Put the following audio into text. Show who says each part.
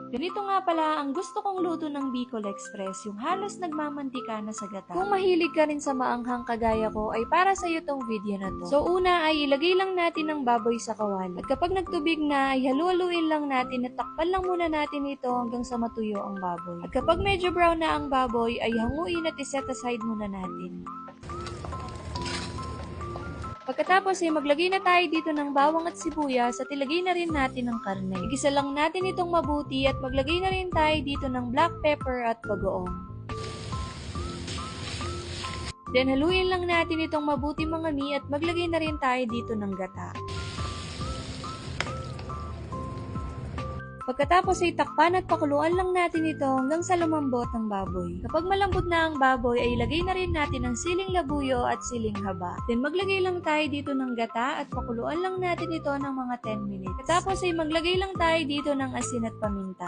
Speaker 1: Ganito nga pala ang gusto kong luto ng Bicol Express, yung halos nagmamantika na sa gata. Kung mahilig ka rin sa maanghang kagaya ko, ay para sa iyo tong video na to. So una ay ilagay lang natin ang baboy sa kawali. At kapag nagtubig na, ay halu-haluin lang natin at takpan lang muna natin ito hanggang sa matuyo ang baboy. At kapag medyo brown na ang baboy, ay hanguin at iset aside muna natin. Pagkatapos ay maglagay na tayo dito ng bawang at sibuyas at ilagay na rin natin ang karne. Igisa lang natin itong mabuti at maglagay na rin tayo dito ng black pepper at bagoong. Then haluin lang natin itong mabuti mga mi at maglagay na rin tayo dito ng gata. Pagkatapos ay takpan at pakuluan lang natin ito hanggang sa lumambot ang baboy. Kapag malambot na ang baboy ay ilagay na rin natin ang siling labuyo at siling haba. Then maglagay lang tayo dito ng gata at pakuluan lang natin ito ng mga 10 minutes. Pagkatapos ay maglagay lang tayo dito ng asin at paminta.